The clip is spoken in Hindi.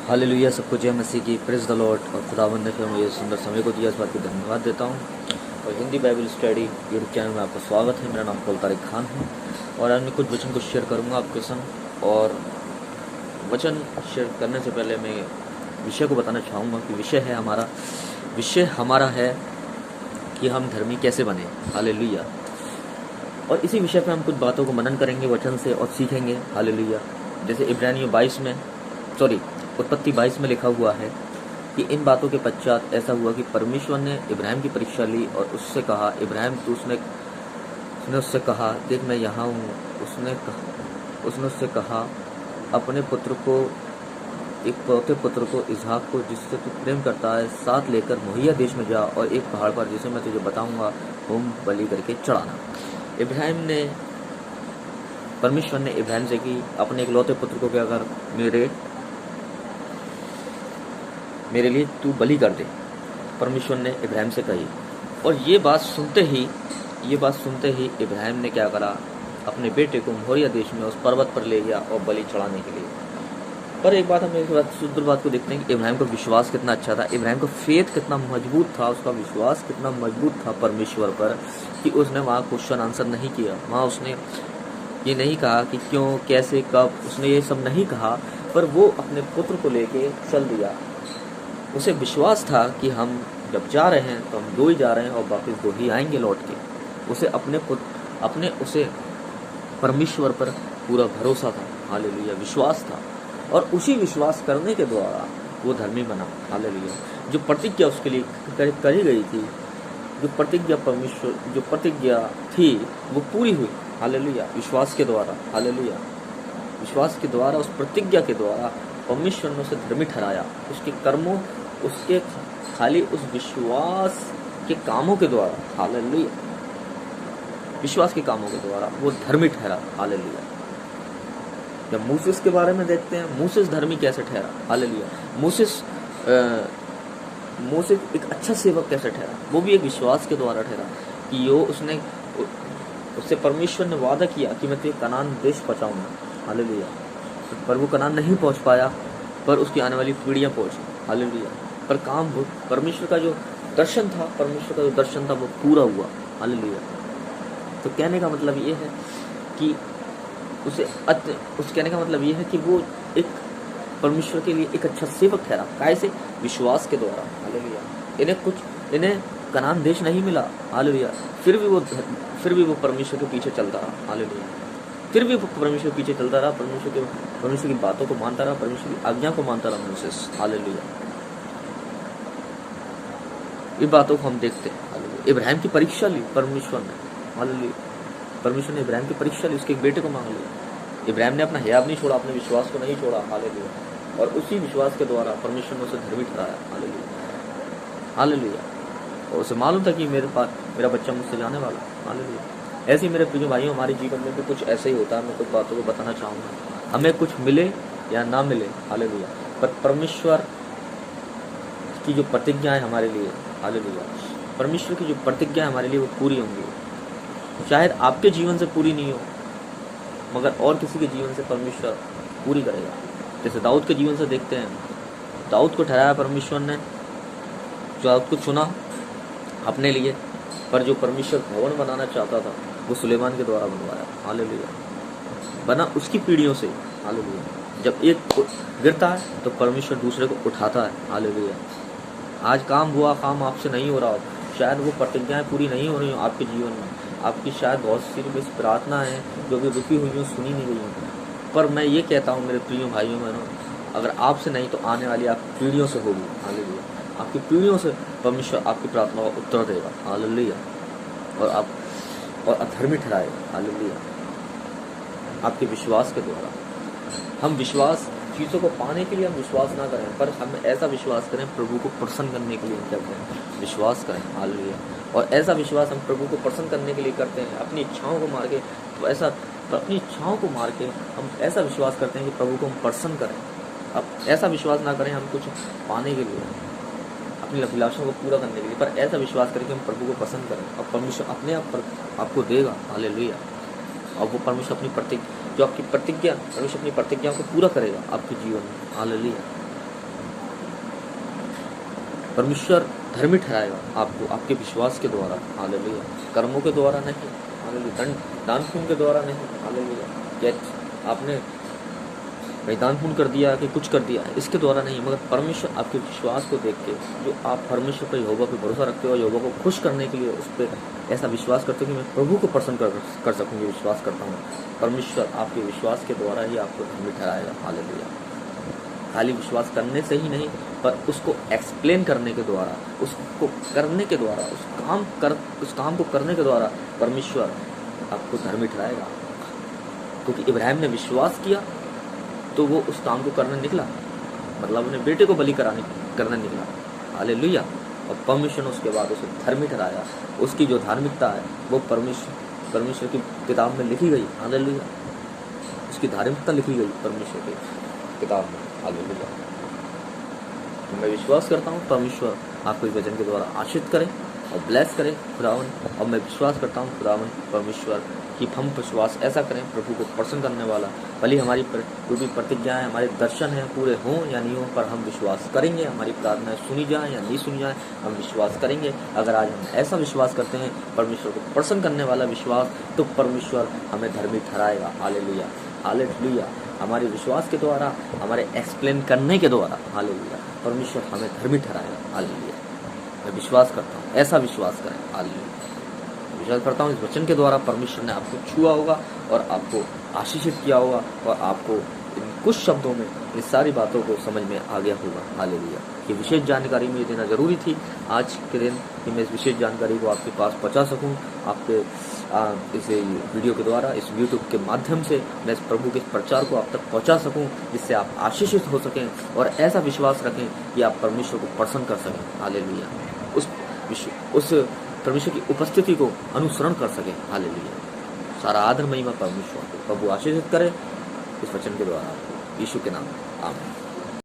हालेलुया, सबको जय मसीह की, प्रेज द लॉर्ड। और खुदावंद ने फिर मुझे सुंदर समय को दिया, इस बात की धन्यवाद देता हूँ। और Hindi Bible study YouTube channel में आपका स्वागत है। मेरा नाम तारिक खान है और आज मैं कुछ वचन को शेयर करूँगा आपके संग। और वचन शेयर करने से पहले मैं विषय को बताना चाहूँगा कि विषय हमारा है कि हम धर्मी कैसे बने। हालेलुया। और इसी विषय पर हम कुछ बातों को मनन करेंगे वचन से और सीखेंगे। हालेलुया। जैसे उत्पत्ति 22 में लिखा हुआ है कि इन बातों के पश्चात ऐसा हुआ कि परमेश्वर ने इब्राहिम की परीक्षा ली और उससे कहा, इब्राहिम उसने उससे कहा, देख मैं यहाँ हूँ। उसने उससे कहा, अपने पुत्र को, एक पौते पुत्र को, इसहाक को, जिससे तू प्रेम करता है, साथ लेकर मोहिया देश में जा और एक पहाड़ पर, जिसे मैं तुझे बताऊंगा, होम बलि करके चढ़ाना। परमेश्वर ने इब्राहिम से की, अपने एक लौते पुत्र को क्या कर, मेरे लिए तू बलि कर दे। परमेश्वर ने इब्राहिम से कही। और ये बात सुनते ही इब्राहिम ने क्या करा, अपने बेटे को मोरिया देश में उस पर्वत पर ले गया और बलि चढ़ाने के लिए। पर एक बात हम शुद्ध बात को देखते हैं कि इब्राहिम का विश्वास कितना अच्छा था, इब्राहिम का फेथ कितना मजबूत था, उसका विश्वास कितना मजबूत था परमेश्वर पर, कि उसने वहाँ क्वेश्चन आंसर नहीं किया। वहाँ उसने ये नहीं कहा कि क्यों, कैसे, कब, उसने ये सब नहीं कहा, पर वो अपने पुत्र को लेके चल दिया। उसे विश्वास था कि हम जब जा रहे हैं तो हम दो ही जा रहे हैं और वापस दो ही आएंगे लौट के। उसे परमेश्वर पर पूरा भरोसा था। हालेलुया। विश्वास था और उसी विश्वास करने के द्वारा वो धर्मी बना। हालेलुया। जो प्रतिज्ञा उसके लिए करी गई थी, जो प्रतिज्ञा थी वो पूरी हुई। हालेलुया। विश्वास के द्वारा। हालेलुया। विश्वास के द्वारा, उस प्रतिज्ञा के द्वारा परमेश्वर ने उसे धर्मी ठहराया। उसके कर्मों, उसके खाली उस विश्वास के कामों के द्वारा, हालेलुया, विश्वास के कामों के द्वारा वो धर्मी ठहरा। हालेलुया। जब मूसेस के बारे में देखते हैं, मूसेस धर्मी कैसे ठहरा। हालेलुया। मूसेस एक अच्छा सेवक कैसे ठहरा, वो भी एक विश्वास के द्वारा ठहरा कि उससे परमेश्वर ने वादा किया कि मैं तुझे कनान देश पहुंचाऊंगा। हालेलुया। पर वो कनान नहीं पहुंच पाया, पर उसकी आने वाली पीढ़ियां पहुंची। हालेलुया। पर परमेश्वर का जो दर्शन था वो पूरा हुआ। हालेलुया। तो कहने का मतलब ये है कि कहने का मतलब ये है कि वो एक परमेश्वर के लिए एक अच्छा सेवक ठहरा। कैसे? विश्वास के द्वारा। हालेलुया। इन्हें कनान देश नहीं मिला। हालेलुया। फिर भी वो परमेश्वर के पीछे चलता रहा। हालेलुया। फिर भी परमेश्वर पीछे चलता रहा, परमेश्वर की बातों को मानता रहा, परमेश्वर की आज्ञा को मानता रहा मूसेस। हालेलुया। ये बातों को हम देखते हैं। हालेलुया। इब्राहिम की परीक्षा ली परमेश्वर ने। हालेलुया। परमेश्वर ने इब्राहिम की परीक्षा ली, उसके एक बेटे को मांग लिया। इब्राहिम ने अपना हयाब नहीं छोड़ा, अपने विश्वास को नहीं छोड़ा। हालेलुया। और उसी विश्वास के द्वारा परमेश्वर ने उसे धर्मी ठहराया। हालेलुया। हालेलुया। और उसे मालूम था कि मेरा बच्चा मुझसे जाने वाला। हालेलुया। ऐसे ही मेरे प्रिय भाइयों, हमारे जीवन में भी कुछ ऐसे ही होता है। मैं कुछ बातों को बताना चाहूँगा। हमें कुछ मिले या ना मिले, हालेलुया, पर परमेश्वर की जो प्रतिज्ञाएं हमारे लिए, हालेलुया, परमेश्वर की जो प्रतिज्ञाएं हमारे लिए वो पूरी होंगी। शायद आपके जीवन से पूरी नहीं हो, मगर और किसी के जीवन से परमेश्वर पूरी करेगा। जैसे दाऊद के जीवन से देखते हैं, दाऊद को ठहराया परमेश्वर ने, दाऊद को चुना अपने लिए, पर जो परमेश्वर भवन बनाना चाहता था वो सुलेमान के द्वारा बनवाया। हालेलुया। बना उसकी पीढ़ियों से। हालेलुया। जब एक गिरता है तो परमेश्वर दूसरे को उठाता है। हालेलुया। आज काम आपसे नहीं हो रहा हो, शायद वो प्रतिज्ञाएं पूरी नहीं हो रही हो आपके जीवन में, आपकी शायद बहुत सी प्रार्थना है जो भी रुकी हुई हो, सुनी नहीं गई हो, पर मैं ये कहता हूँ मेरे प्रिय भाइयों बहनों, अगर आपसे नहीं तो आने वाली आपकी पीढ़ियों से होगी। हालेलुया। आपकी पीढ़ियों से परमेश्वर आपकी प्रार्थना का उत्तर देगा। हालेलुया। और अधर्मी ठहराएगा। हालेलुया। आपके विश्वास के द्वारा। हम चीज़ों को पाने के लिए हम विश्वास ना करें, पर हम ऐसा विश्वास करें, प्रभु को प्रसन्न करने के लिए क्या करें, विश्वास करें। हालेलुया। और ऐसा विश्वास हम प्रभु को प्रसन्न करने के लिए करते हैं, अपनी इच्छाओं को मार के, हम ऐसा विश्वास करते हैं कि प्रभु को हम प्रसन्न करें। अब ऐसा विश्वास ना करें हम कुछ पाने के लिए, अपनी अभिलाषाओं को पूरा करने के लिए, पर ऐसा विश्वास करें कि हम प्रभु को पसंद करें और परमेश्वर अपने आप पर आपको देगा। हालेलुया। और वो परमेश्वर अपनी प्रतिज्ञा को पूरा करेगा आपके जीवन में। हालेलुया। परमेश्वर धर्मी ठहराएगा आपको आपके विश्वास के द्वारा, हालेलुया, कर्मों के द्वारा नहीं, हालेलुया, दान पुण्य के द्वारा नहीं, हालेलुया, कि आपने भाई दान पुण्य कर दिया कि कुछ कर दिया, इसके द्वारा नहीं, मगर परमेश्वर आपके विश्वास को देख के, जो आप परमेश्वर पर यहोवा पे भरोसा रखते हो, यहोवा को खुश करने के लिए उस पर ऐसा विश्वास करते हो कि मैं प्रभु को प्रसन्न कर सकूँगी, विश्वास करता हूँ। परमेश्वर आपके विश्वास के द्वारा ही आपको धर्मी ठहराएगा, हालेलुया। खाली विश्वास करने से ही नहीं, पर उसको एक्सप्लेन करने के द्वारा, उसको करने के द्वारा, उस काम को करने के द्वारा परमेश्वर आपको धर्मी ठहराएगा। क्योंकि इब्राहिम ने विश्वास किया तो वो उस काम को करने निकला, मतलब अपने बेटे को बलि करने निकला, हालेलुया। और परमेश्वर ने उसके बाद उसे धर्मी ठहराया। उसकी जो धार्मिकता है वो परमेश्वर की किताब में लिखी गई, हालेलुया। उसकी धार्मिकता लिखी गई परमेश्वर की किताब में, हालेलुया। मैं विश्वास करता हूँ परमेश्वर आपको इस वचन के द्वारा आशीष करे और ब्लेस करे खुदावन। और मैं विश्वास करता हूँ खुदावन परमेश्वर कि हम विश्वास ऐसा करें प्रभु को प्रसन्न करने वाला, भले हमारी जो भी प्रतिज्ञाएं, हमारे दर्शन हैं पूरे हों या नहीं हों, पर हम विश्वास करेंगे। हमारी प्रार्थनाएं सुनी जाए या नहीं सुनी जाए, हम विश्वास करेंगे। अगर आज हम ऐसा विश्वास करते हैं, परमेश्वर को प्रसन्न करने वाला विश्वास, तो परमेश्वर हमें धर्मी ठहराएगा, हालेलुया, हालेलुया। हमारे विश्वास के द्वारा, हमारे एक्सप्लेन करने के द्वारा, हालेलुया, परमेश्वर हमें धर्मी ठहराएगा, हालेलुया। मैं विश्वास करता हूँ, ऐसा विश्वास करें, हालेलुया। विश्वास करता हूँ इस वचन के द्वारा परमेश्वर ने आपको छुआ होगा और आपको आशीषित किया होगा और आपको इन कुछ शब्दों में इस सारी बातों को समझ में आ गया होगा, हालेलुया। ये विशेष जानकारी मुझे देना जरूरी थी आज के दिन, कि मैं इस विशेष जानकारी को आपके पास पहुँचा सकूँ, आपके इस वीडियो के द्वारा, इस यूट्यूब के माध्यम से मैं इस प्रभु के प्रचार को आप तक पहुँचा सकूँ, जिससे आप आशीषित हो सकें और ऐसा विश्वास रखें कि आप परमेश्वर को प्रसन्न कर सकें, हालेलुया। उस परमेश्वर की उपस्थिति को अनुसरण कर सके, हालेलुया। सारा आदर महिमा परमेश्वर को, प्रभु आशीषित करे इस वचन के द्वारा, यीशु के नाम, आमीन।